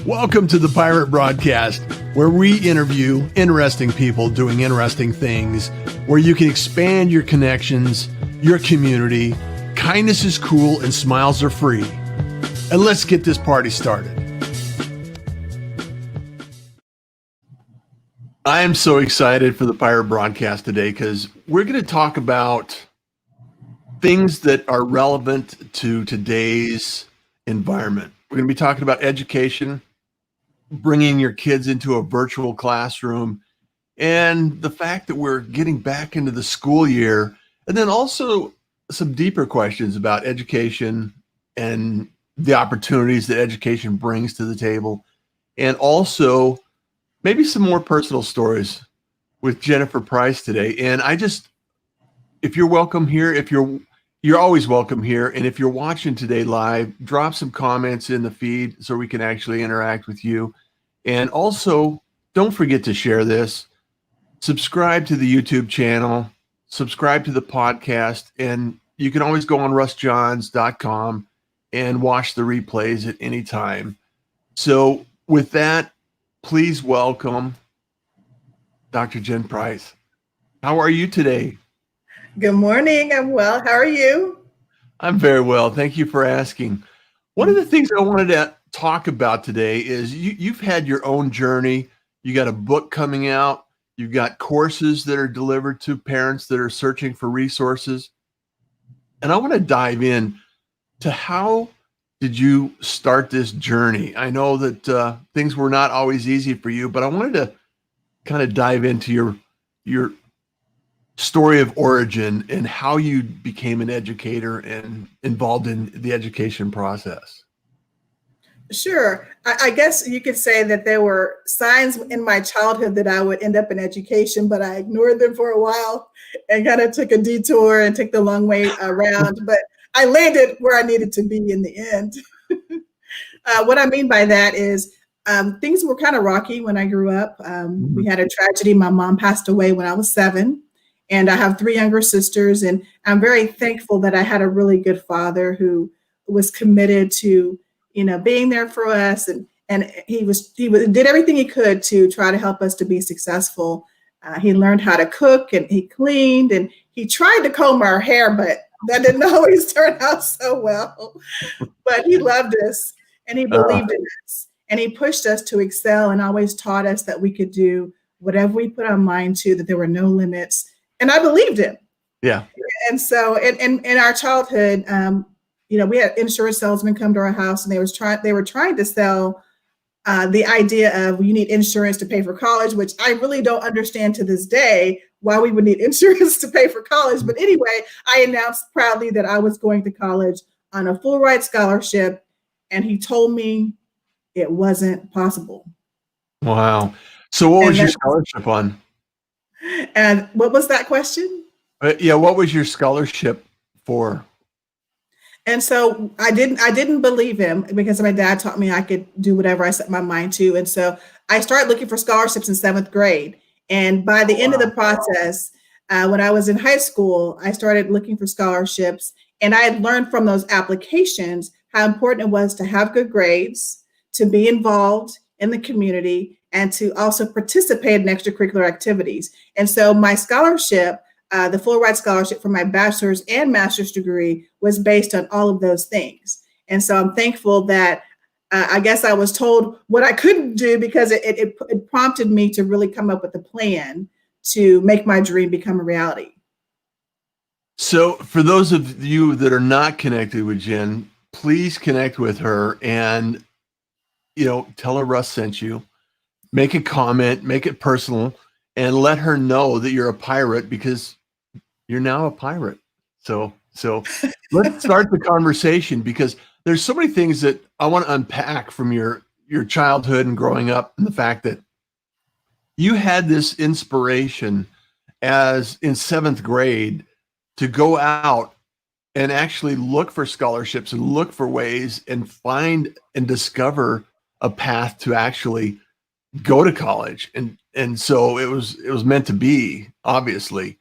Welcome to the Pirate Broadcast, where we interview interesting people doing interesting things, where you can expand your connections, your community. Kindness is cool and smiles are free. And let's get this party started. I am so excited for the Pirate Broadcast today because we're going to talk about things that are relevant to today's environment. We're going to be talking about education, bringing your kids into a virtual classroom, and the fact that we're getting back into the school year, and then also some deeper questions about education and the opportunities that education brings to the table, and also maybe some more personal stories with Jenifer Price today. And if you're welcome here, you're always welcome here. And if you're watching today live, drop some comments in the feed so we can actually interact with you. And also, don't forget to share this. Subscribe to the YouTube channel, subscribe to the podcast, and you can always go on russjohns.com and watch the replays at any time. So with that, please welcome Dr. Jen Price. How are you today? Good morning. I'm well. How are you? I'm very well. Thank you for asking. One of the things I wanted to talk about today is you've had your own journey. You got a book coming out. You've got courses that are delivered to parents that are searching for resources. And I want to dive in to how did you start this journey? I know that things were not always easy for you, but I wanted to kind of dive into your story of origin and how you became an educator and involved in the education process. Sure. I guess you could say that there were signs in my childhood that I would end up in education, but I ignored them for a while and kind of took a detour and took the long way around. But I landed where I needed to be in the end. What I mean by that is things were kind of rocky when I grew up. We had a tragedy. My mom passed away when I was 7. And I have 3 younger sisters, and I'm very thankful that I had a really good father who was committed to, being there for us, and he did everything he could to try to help us to be successful. He learned how to cook, and he cleaned, and he tried to comb our hair, but that didn't always turn out so well. But he loved us, and he believed in us, and he pushed us to excel, and always taught us that we could do whatever we put our mind to, that there were no limits. And I believed him. Yeah. And so in our childhood, we had insurance salesmen come to our house, and they were trying to sell the idea of you need insurance to pay for college, which I really don't understand to this day why we would need insurance to pay for college. But anyway, I announced proudly that I was going to college on a full ride scholarship, and he told me it wasn't possible. Wow. So what was your scholarship on? And what was that question? What was your scholarship for? And so I didn't believe him because my dad taught me I could do whatever I set my mind to. And so I started looking for scholarships in 7th grade. And by the end of the process, when I was in high school, I started looking for scholarships. And I had learned from those applications how important it was to have good grades, to be involved in the community, and to also participate in extracurricular activities. And so my scholarship, the full ride scholarship for my bachelor's and master's degree, was based on all of those things. And so I'm thankful that I guess I was told what I couldn't do, because it prompted me to really come up with a plan to make my dream become a reality. So for those of you that are not connected with Jen, please connect with her and, tell her Russ sent you. Make a comment, make it personal, and let her know that you're a pirate, because you're now a pirate. So let's start the conversation, because there's so many things that I want to unpack from your childhood and growing up, and the fact that you had this inspiration as in 7th grade to go out and actually look for scholarships and look for ways and find and discover a path to actually go to college. And so it was meant to be, obviously.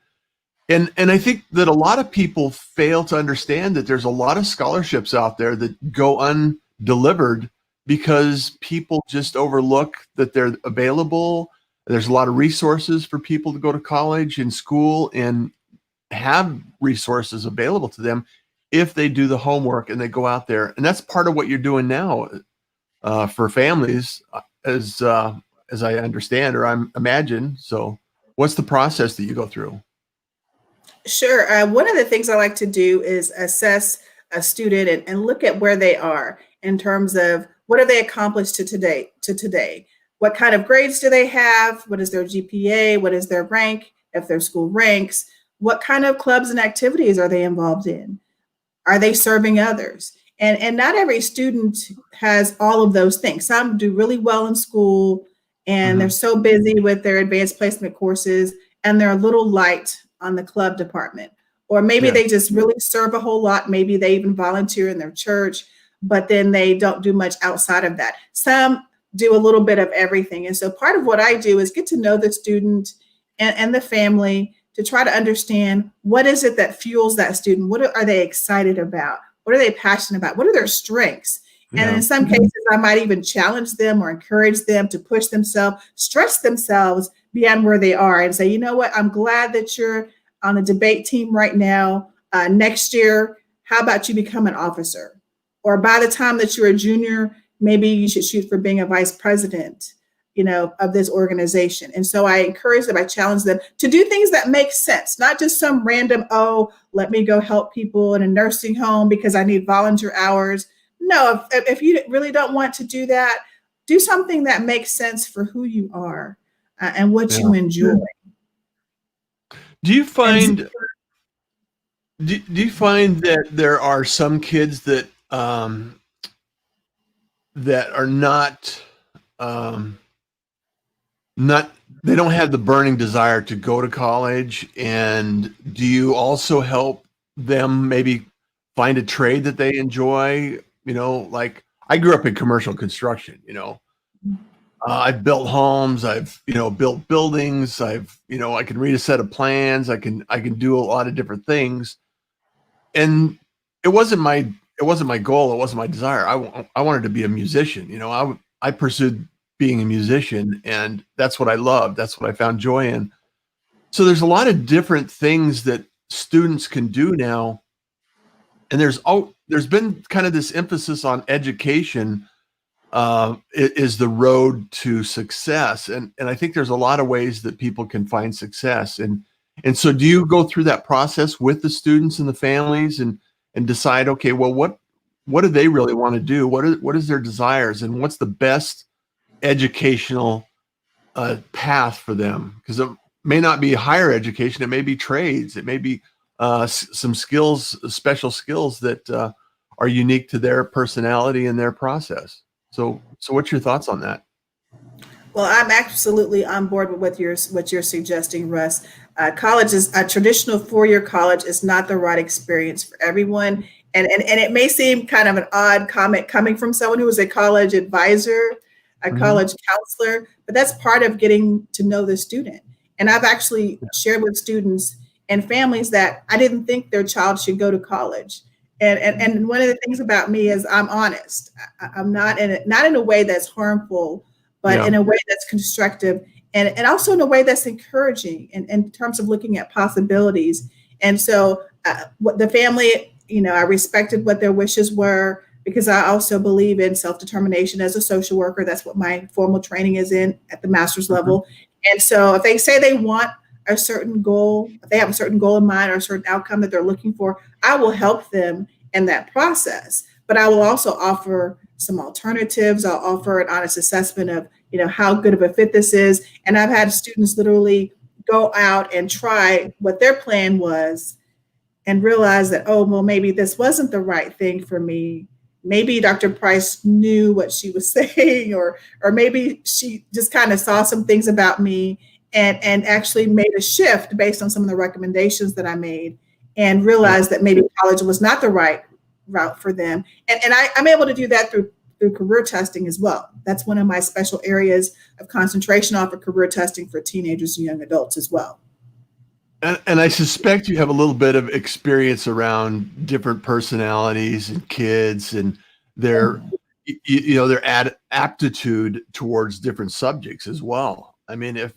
And I think that a lot of people fail to understand that there's a lot of scholarships out there that go undelivered because people just overlook that they're available. There's a lot of resources for people to go to college and school and have resources available to them if they do the homework and they go out there. And that's part of what you're doing now for families, as I understand or I imagine. So, what's the process that you go through? Sure. One of the things I like to do is assess a student and look at where they are in terms of what have they accomplished to today. What kind of grades do they have? What is their GPA? What is their rank? If their school ranks, what kind of clubs and activities are they involved in? Are they serving others? And not every student has all of those things. Some do really well in school and they're Hmm. so busy with their advanced placement courses and they're a little light on the club department. Or maybe Yeah. they just really serve a whole lot. Maybe they even volunteer in their church, but then they don't do much outside of that. Some do a little bit of everything. And so part of what I do is get to know the student and the family to try to understand what is it that fuels that student? What are they excited about? What are they passionate about? What are their strengths? And Yeah. in some cases, I might even challenge them or encourage them to push themselves, stretch themselves beyond where they are and say, you know what, I'm glad that you're on the debate team right now. Next year, how about you become an officer? Or by the time that you're a junior, maybe you should shoot for being a vice president, of this organization. And so I encourage them, I challenge them to do things that make sense, not just some random, oh, let me go help people in a nursing home because I need volunteer hours. No, if you really don't want to do that, do something that makes sense for who you are and what Yeah. you enjoy. Do you And find do you find that there are some kids that are um, not they don't have the burning desire to go to college, and do you also help them maybe find a trade that they enjoy? Like I grew up in commercial construction. I've built homes, I've built buildings, I can read a set of plans, I can do a lot of different things, and it wasn't my it wasn't my goal, it wasn't my desire. I wanted to be a musician. I pursued being a musician, and that's what I loved. That's what I found joy in. So there's a lot of different things that students can do now, and there's been kind of this emphasis on education is the road to success, and I think there's a lot of ways that people can find success. And so, do you go through that process with the students and the families and decide, okay, well, what do they really want to do? What is their desires, and what's the best educational path for them? Because it may not be higher education, it may be trades, it may be some skills, special skills that are unique to their personality and their process. So what's your thoughts on that? Well, I'm absolutely on board with what you're suggesting, Russ. College is a traditional four-year college is not the right experience for everyone, and it may seem kind of an odd comment coming from someone who was a college advisor, a Hmm. college counselor, but that's part of getting to know the student. And I've actually shared with students and families that I didn't think their child should go to college. And one of the things about me is I'm honest. I'm not in a way that's harmful, but Yeah. in a way that's constructive and also in a way that's encouraging in terms of looking at possibilities. And so what the family, I respected what their wishes were because I also believe in self-determination as a social worker. That's what my formal training is in at the master's Mhm. level. And so if they say they want a certain goal, if they have a certain goal in mind or a certain outcome that they're looking for, I will help them in that process. But I will also offer some alternatives. I'll offer an honest assessment of, how good of a fit this is. And I've had students literally go out and try what their plan was and realize that, oh, well, maybe this wasn't the right thing for me. Maybe Dr. Price knew what she was saying, or maybe she just kind of saw some things about me and actually made a shift based on some of the recommendations that I made and Yeah. realized that maybe college was not the right route for them. I'm able to do that through career testing as well. That's one of my special areas of concentration, offer career testing for teenagers and young adults as well. And I suspect you have a little bit of experience around different personalities and kids and their you know, their aptitude towards different subjects as well. I mean, if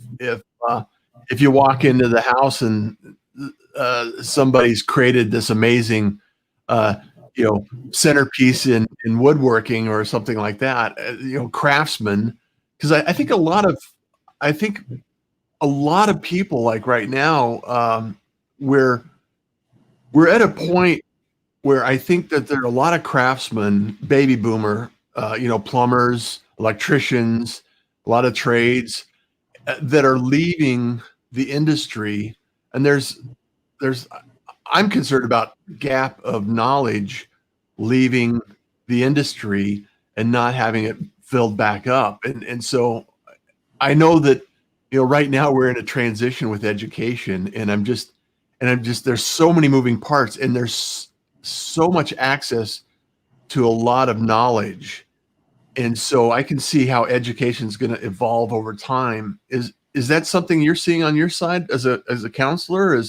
you walk into the house and somebody's created this amazing, uh, you know, centerpiece in woodworking or something like that, you know, craftsman, because I think I think a lot of people, like right now, we're at a point where I think that there are a lot of craftsmen, baby boomer, you know, plumbers, electricians, a lot of trades that are leaving the industry, and there's I'm concerned about gap of knowledge leaving the industry and not having it filled back up, and so I know that, you know, right now we're in a transition with education, and I'm just there's so many moving parts, and there's so much access to a lot of knowledge. And so I can see how education is going to evolve over time. Is that something you're seeing on your side as a counselor?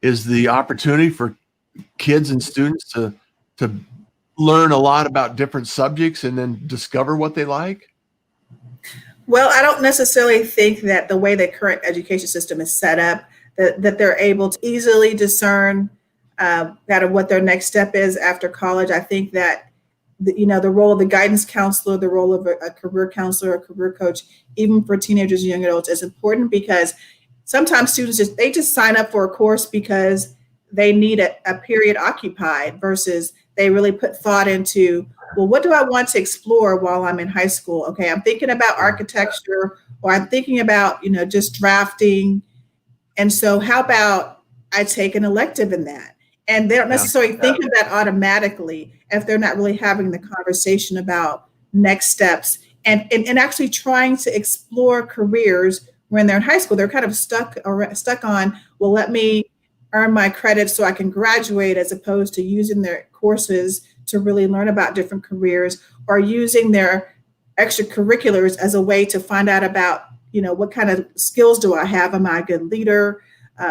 Is the opportunity for kids and students to learn a lot about different subjects and then discover what they like? Well, I don't necessarily think that the way the current education system is set up, that they're able to easily discern kind of what their next step is after college. I think that the role of the guidance counselor, the role of a career counselor, a career coach, even for teenagers and young adults, is important, because sometimes students just sign up for a course because they need a period occupied, versus they really put thought into, well, what do I want to explore while I'm in high school? Okay, I'm thinking about architecture, or I'm thinking about, just drafting. And so how about I take an elective in that? And they don't Yeah. necessarily think of that automatically if they're not really having the conversation about next steps, and actually trying to explore careers when they're in high school. They're kind of stuck on, well, let me earn my credits so I can graduate, as opposed to using their courses to really learn about different careers, or using their extracurriculars as a way to find out about, what kind of skills do I have? Am I a good leader?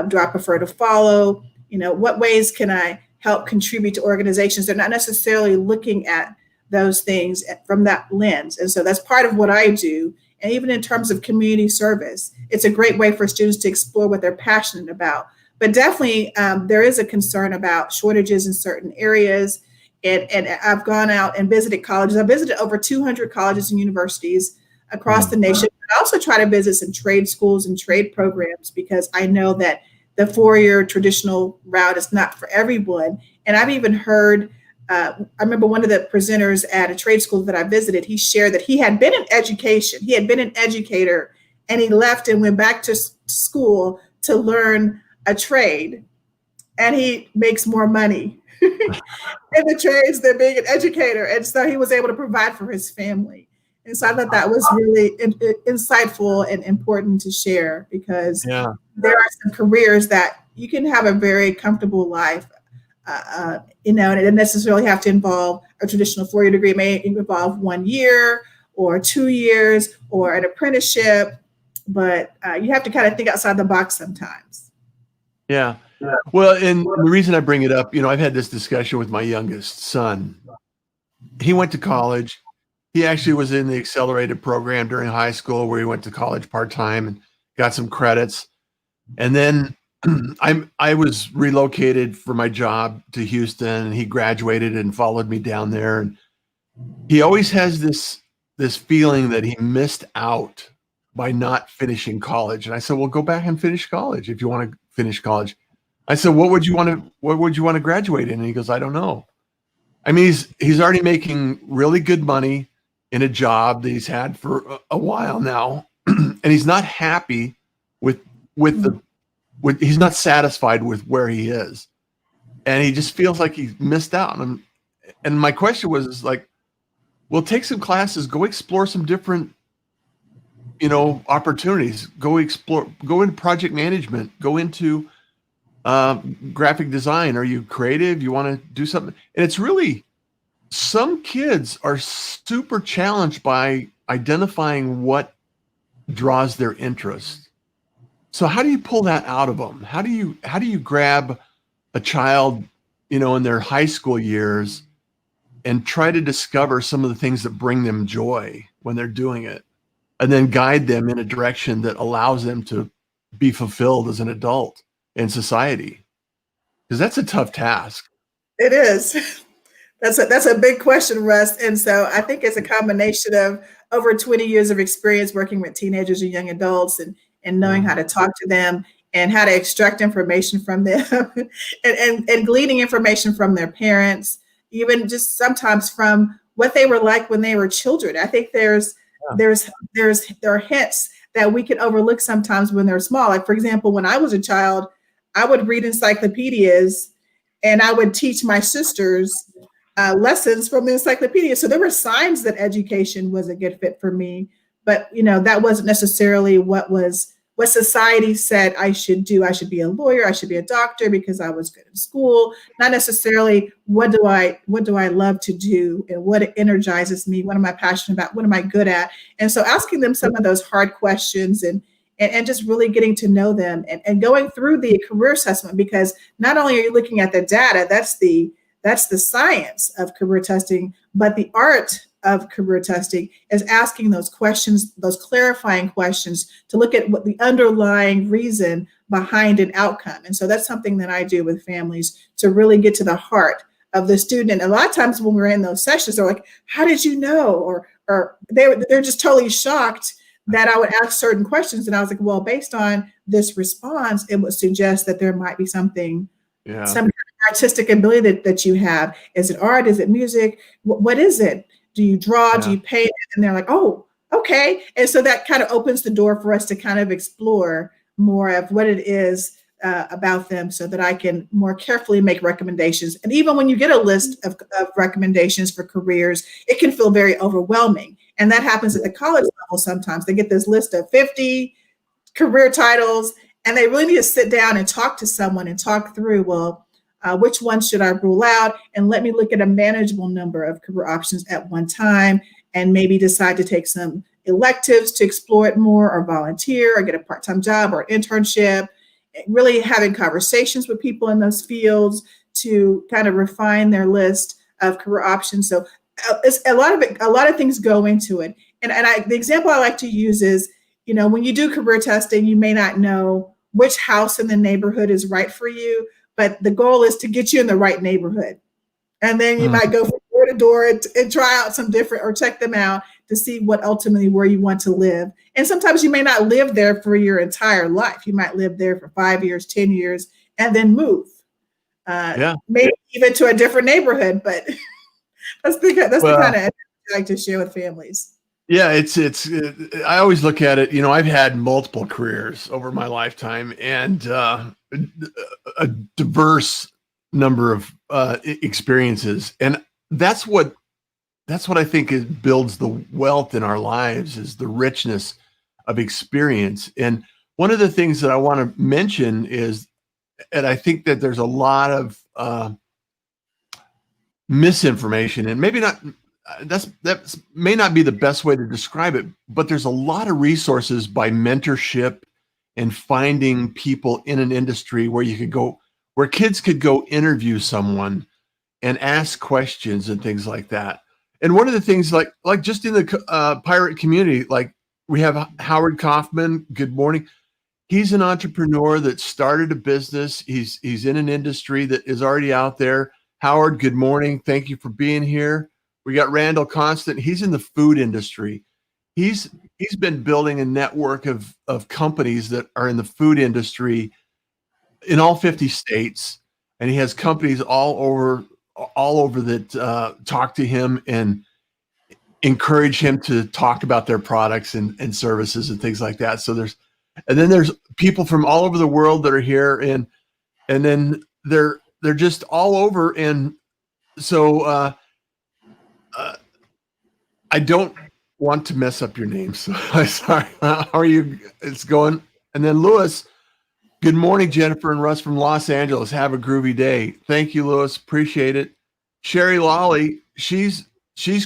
Do I prefer to follow? What ways can I help contribute to organizations? They're not necessarily looking at those things from that lens. And so that's part of what I do. And even in terms of community service, it's a great way for students to explore what they're passionate about. But definitely, there is a concern about shortages in certain areas. And I've gone out and visited colleges. I visited over 200 colleges and universities across the nation. I also try to visit some trade schools and trade programs, because I know that the four-year traditional route is not for everyone. And I've even heard, I remember one of the presenters at a trade school that I visited, he shared that he had been in education, he had been an educator, and he left and went back to school to learn a trade, and he makes more money in the trades than being an educator. And so he was able to provide for his family. And so I thought that was really insightful and important to share, because Yeah. there are some careers that you can have a very comfortable life, and it doesn't necessarily have to involve a traditional four-year degree. It may involve 1 year or 2 years or an apprenticeship, but you have to kind of think outside the box sometimes. Yeah. Well, and the reason I bring it up, I've had this discussion with my youngest son. He went to college. He actually was in the accelerated program during high school, where he went to college part-time and got some credits. And then I was relocated for my job to Houston, and he graduated and followed me down there. And he always has this feeling that he missed out by not finishing college. And I said, well, go back and finish college if you want to finish college. I said, what would you want to graduate in? And he goes, I don't know. I mean, he's already making really good money in a job that he's had for a while now, and he's not happy with he's not satisfied with where he is, and he just feels like he missed out. And my question was like, well, take some classes, go explore some different, opportunities, go into project management, go into graphic design. Are you creative? You want to do something? And it's really, some kids are super challenged by identifying what draws their interest. So how do you pull that out of them? How do you grab a child, in their high school years and try to discover some of the things that bring them joy when they're doing it, and then guide them in a direction that allows them to be fulfilled as an adult in society. Because that's a tough task. It is. That's a big question, Russ. And so I think it's a combination of over 20 years of experience working with teenagers and young adults, and knowing how to talk to them and how to extract information from them and gleaning information from their parents, even just sometimes from what they were like when they were children. I think there are hints that we can overlook sometimes when they're small. Like, for example, when I was a child, I would read encyclopedias and I would teach my sisters lessons from the encyclopedia. So there were signs that education was a good fit for me, but that wasn't necessarily what society said I should do. I should be a lawyer. I should be a doctor because I was good in school. Not necessarily what do I love to do and what energizes me. What am I passionate about? What am I good at? And so asking them some of those hard questions and just really getting to know them and going through the career assessment, because not only are you looking at the data, that's the science of career testing, but the art of career testing is asking those questions, those clarifying questions, to look at what the underlying reason behind an outcome. And so that's something that I do with families to really get to the heart of the student. And a lot of times when we're in those sessions, they're like, "How did you know?" Or they're just totally shocked that I would ask certain questions. And I was like, well, based on this response, it would suggest that there might be something, some kind of artistic ability that you have. Is it art? Is it music? What is it? Do you draw? Do you paint? And they're like, oh, okay. And so that kind of opens the door for us to kind of explore more of what it is about them, so that I can more carefully make recommendations. And even when you get a list of recommendations for careers, it can feel very overwhelming. And that happens at the college level sometimes. They get this list of 50 career titles, and they really need to sit down and talk to someone and talk through, well, which one should I rule out? And let me look at a manageable number of career options at one time, and maybe decide to take some electives to explore it more, or volunteer, or get a part-time job or internship. Really having conversations with people in those fields to kind of refine their list of career options. So it's a lot of things go into it. And the example I like to use is, when you do career testing, you may not know which house in the neighborhood is right for you, but the goal is to get you in the right neighborhood. And then you might go from door to door and try out some different, or check them out to see what ultimately where you want to live. And sometimes you may not live there for your entire life. You might live there for 5 years, 10 years, and then move. Maybe even to a different neighborhood, but that's the kind of I like to share with families. Yeah, I always look at it, I've had multiple careers over my lifetime, and a diverse number of experiences. And that's what I think builds the wealth in our lives, is the richness of experience. And one of the things that I want to mention is, and I think that there's a lot of misinformation, and maybe not, that may not be the best way to describe it, but there's a lot of resources by mentorship and finding people in an industry where you could go, where kids could go interview someone and ask questions and things like that. And one of the things, like just in the pirate community, like we have Howard Kaufman. Good morning. He's an entrepreneur that started a business. He's in an industry that is already out there. Howard, good morning. Thank you for being here. We got Randall Constant. He's in the food industry. He's been building a network of companies that are in the food industry in all 50 states, and he has companies all over that talk to him and encourage him to talk about their products and services and things like that. So there's people from all over the world that are here, and then they're just all over. And so I don't want to mess up your name, so I'm sorry. How are you? It's going. And then Lewis, good morning, Jenifer and Russ from Los Angeles. Have a groovy day. Thank you, Lewis. Appreciate it. Sherry Lawley, she's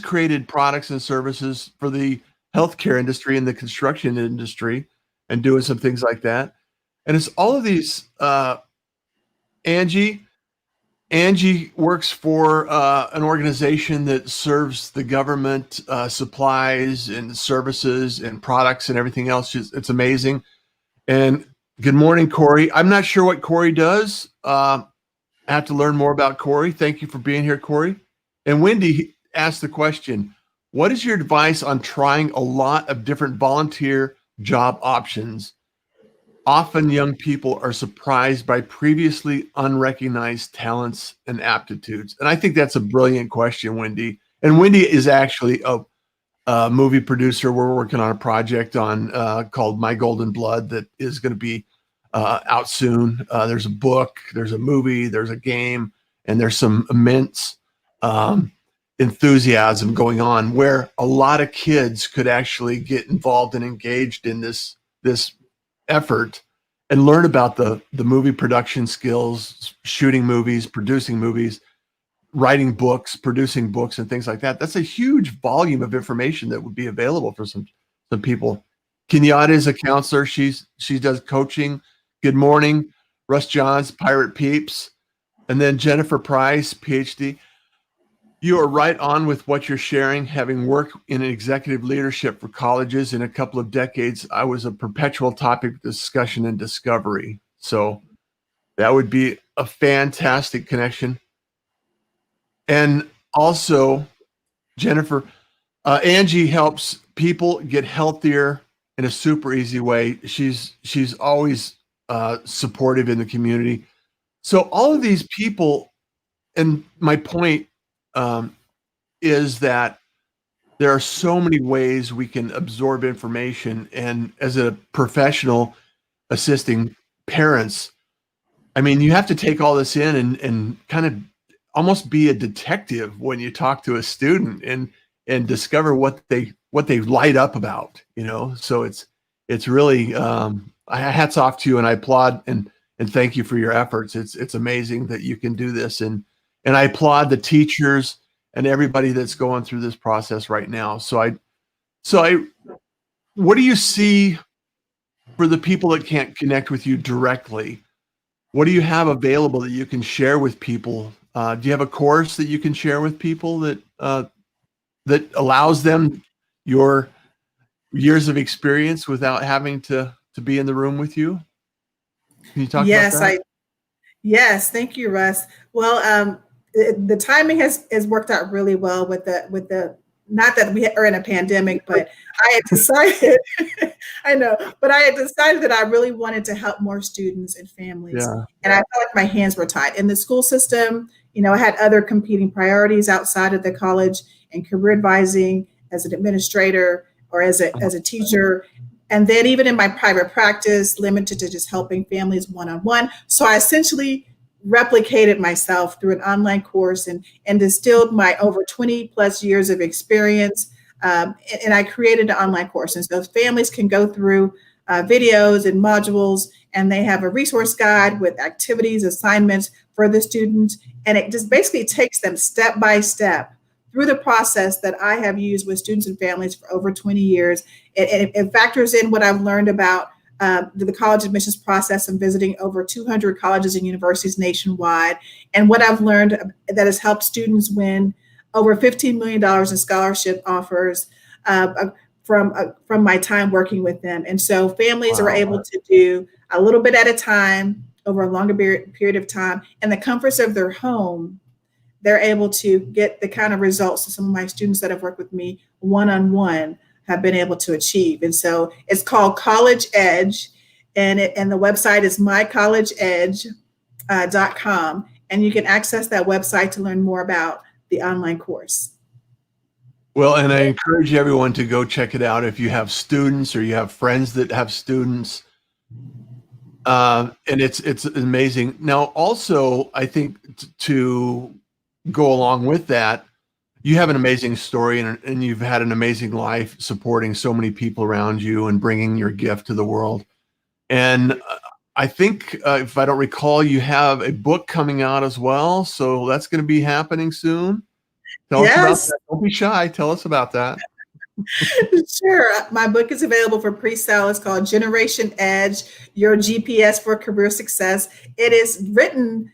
created products and services for the healthcare industry and the construction industry, and doing some things like that. And it's all of these, Angie, Angie works for an organization that serves the government supplies and services and products and everything else. It's amazing. And good morning, Corey. I'm not sure what Corey does. I have to learn more about Corey. Thank you for being here, Corey. And Wendy asked the question, what is your advice on trying a lot of different volunteer job options? Often young people are surprised by previously unrecognized talents and aptitudes. And I think that's a brilliant question, Wendy. And Wendy is actually a movie producer. We're working on a project on called My Golden Blood that is going to be out soon. There's a book, there's a movie, there's a game, and there's some immense enthusiasm going on where a lot of kids could actually get involved and engaged in this effort and learn about the movie production skills, shooting movies, producing movies, writing books, producing books, and things like that. That's a huge volume of information that would be available for some people. Kenyatta is a counselor. She does coaching. Good morning, Russ Johns, Pirate Peeps, and then Jenifer Price, PhD. You are right on with what you're sharing. Having worked in executive leadership for colleges in a couple of decades, I was a perpetual topic of discussion and discovery. So that would be a fantastic connection. And also, Jenifer, Angie helps people get healthier in a super easy way. She's always supportive in the community. So all of these people, and my point is that there are so many ways we can absorb information. And as a professional assisting parents, I mean, you have to take all this in and kind of almost be a detective when you talk to a student and discover what they light up about, you know. So it's really hats off to you, and I applaud and thank you for your efforts. It's amazing that you can do this, and I applaud the teachers and everybody that's going through this process right now. So what do you see for the people that can't connect with you directly? What do you have available that you can share with people? Do you have a course that you can share with people that allows them your years of experience without having to be in the room with you? Can you talk about that? Yes, thank you, Russ. Well, the timing has worked out really well with the not that we are in a pandemic, but I had decided, I know, but I had decided that I really wanted to help more students and families. Yeah. And I felt like my hands were tied in the school system. You know, I had other competing priorities outside of the college and career advising as an administrator or as a teacher. And then even in my private practice, limited to just helping families one-on-one. So I essentially replicated myself through an online course and distilled my over 20 plus years of experience. And I created an online course. And so families can go through videos and modules, and they have a resource guide with activities, assignments for the students. And it just basically takes them step by step through the process that I have used with students and families for over 20 years. It factors in what I've learned about the college admissions process and visiting over 200 colleges and universities nationwide, and what I've learned that has helped students win over $15 million in scholarship offers from my time working with them. And so families are able to do a little bit at a time over a longer period of time, and the comforts of their home. They're able to get the kind of results that some of my students that have worked with me one-on-one have been able to achieve. And so it's called College Edge, and the website is mycollegeedge.com. And you can access that website to learn more about the online course. Well, and I encourage everyone to go check it out if you have students or you have friends that have students. And it's amazing. Now, also, I think to go along with that, you have an amazing story and you've had an amazing life supporting so many people around you and bringing your gift to the world. And I think, if I don't recall, you have a book coming out as well. So that's going to be happening soon. Tell us about that. Don't be shy. Tell us about that. Sure. My book is available for pre-sale. It's called Generation Edge, Your GPS for Career Success. It is written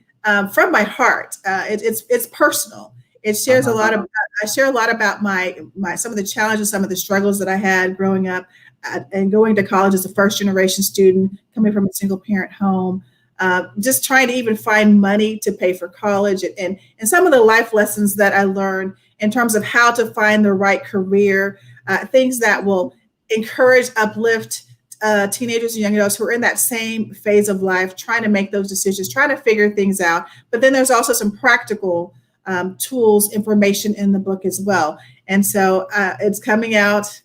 from my heart. It's personal. It shares a lot of. I share a lot about my some of the challenges, some of the struggles that I had growing up, and going to college as a first generation student, coming from a single parent home. Just trying to even find money to pay for college, and some of the life lessons that I learned in terms of how to find the right career, things that will encourage, uplift teenagers and young adults who are in that same phase of life, trying to make those decisions, trying to figure things out. But then there's also some practical tools, information in the book as well. And so it's coming out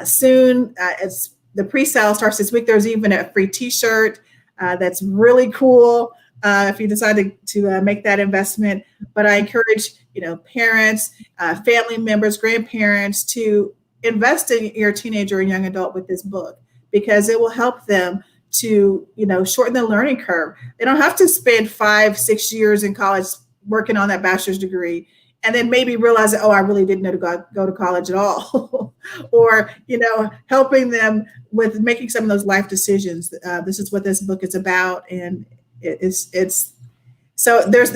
soon. It's the pre-sale starts this week. There's even a free T-shirt that's really cool if you decide to make that investment. But I encourage parents, family members, grandparents to invest in your teenager and young adult with this book, because it will help them to shorten the learning curve. They don't have to spend 5-6 years in college working on that bachelor's degree and then maybe realize that, oh, I really didn't know to go to college at all. Or, helping them with making some of those life decisions. This is what this book is about. And it's so there's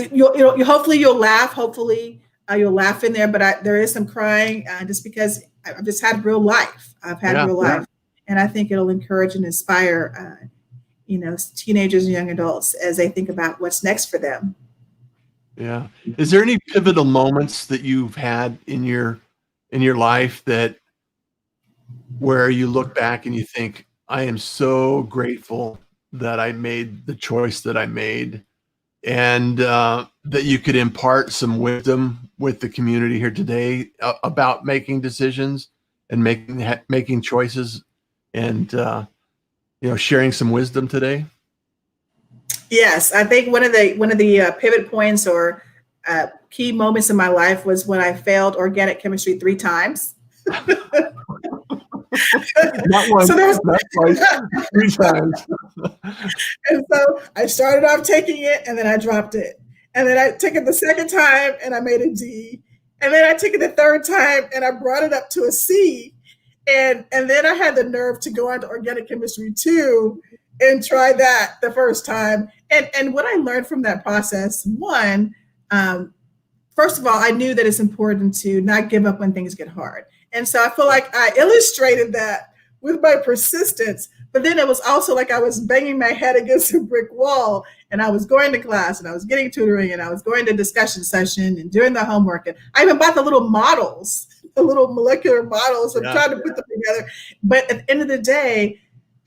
hopefully you'll laugh. Hopefully you'll laugh in there, but there is some crying just because I've just had real life. I've had real life. And I think it'll encourage and inspire, teenagers and young adults as they think about what's next for them. Yeah. Is there any pivotal moments that you've had in your life where you look back and you think, I am so grateful that I made the choice that I made, and that you could impart some wisdom with the community here today about making decisions and making choices, and sharing some wisdom today? Yes, I think one of the pivot points or key moments in my life was when I failed organic chemistry 3 times. Not once, not twice, 3 times. And so I started off taking it, and then I dropped it, and then I took it the second time, and I made a D, and then I took it the third time, and I brought it up to a C, and then I had the nerve to go on to organic chemistry 2 and try that the first time. And what I learned from that process, one, first of all, I knew that it's important to not give up when things get hard. And so I feel like I illustrated that with my persistence, but then it was also like I was banging my head against a brick wall, and I was going to class, and I was getting tutoring, and I was going to discussion session and doing the homework. And I even bought the little models, the little molecular models, and trying to put them together. But at the end of the day,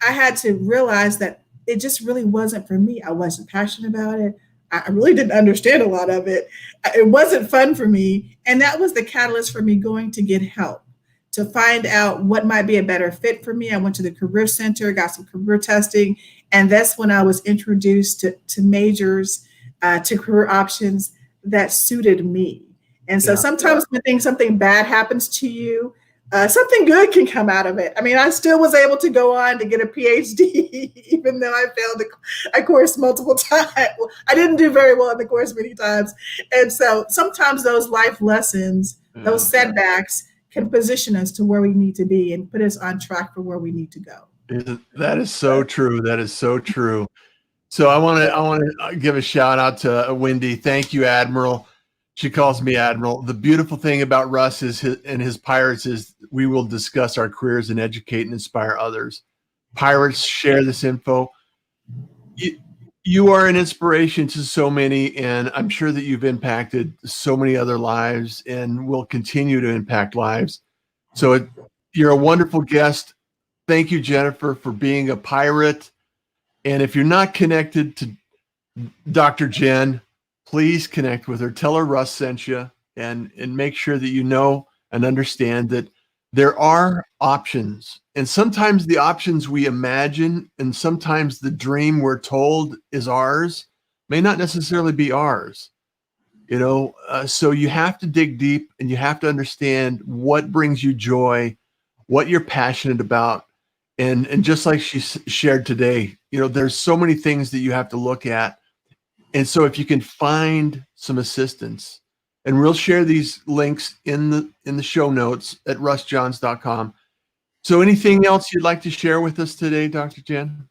I had to realize that it just really wasn't for me. I wasn't passionate about it. I really didn't understand a lot of it. It wasn't fun for me. And that was the catalyst for me going to get help, to find out what might be a better fit for me. I went to the Career Center, got some career testing. And that's when I was introduced to majors, to career options that suited me. And so sometimes when something bad happens to you, something good can come out of it. I mean, I still was able to go on to get a PhD, even though I failed a course multiple times. I didn't do very well in the course many times. And so sometimes those life lessons, those setbacks can position us to where we need to be and put us on track for where we need to go. That is so true. That is so true. So I want to give a shout out to Wendy. Thank you, Admiral. She calls me Admiral. The beautiful thing about Russ and his Pirates is we will discuss our careers and educate and inspire others. Pirates, share this info. You are an inspiration to so many, and I'm sure that you've impacted so many other lives and will continue to impact lives. So you're a wonderful guest. Thank you, Jenifer, for being a pirate. And if you're not connected to Dr. Jen, please connect with her. Tell her Russ sent you, and make sure that you know and understand that there are options. And sometimes the options we imagine and sometimes the dream we're told is ours may not necessarily be ours. So you have to dig deep, and you have to understand what brings you joy, what you're passionate about. And just like she shared today, there's so many things that you have to look at. And so if you can find some assistance, and we'll share these links in the show notes at russjohns.com. So anything else you'd like to share with us today, Dr. Jen?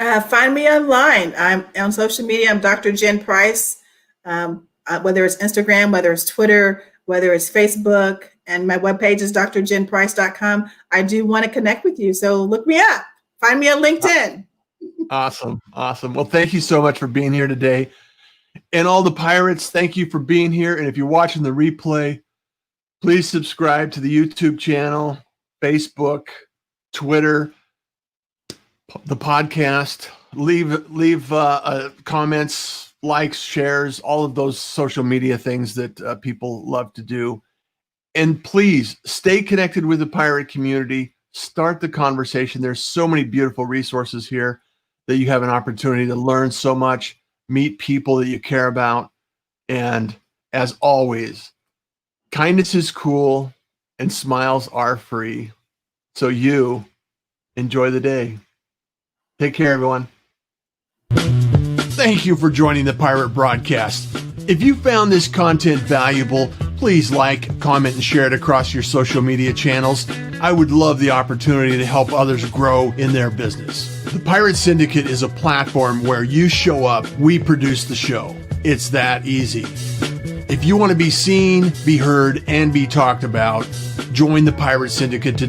Find me online. I'm on social media. I'm Dr. Jen Price. Whether it's Instagram, whether it's Twitter, whether it's Facebook, and my webpage is drjenprice.com. I do want to connect with you. So look me up. Find me on LinkedIn. Awesome. Awesome. Well, thank you so much for being here today. And all the pirates, thank you for being here. And if you're watching the replay, please subscribe to the YouTube channel, Facebook, Twitter, the podcast. Leave comments, likes, shares, all of those social media things that people love to do. And please stay connected with the pirate community. Start the conversation. There's so many beautiful resources here that you have an opportunity to learn so much, meet people that you care about. And as always, kindness is cool and smiles are free. So you enjoy the day. Take care, everyone. Thank you for joining the Pirate Broadcast. If you found this content valuable, please like, comment, and share it across your social media channels. I would love the opportunity to help others grow in their business. The Pirate Syndicate is a platform where you show up, we produce the show. It's that easy. If you want to be seen, be heard, and be talked about, join the Pirate Syndicate today.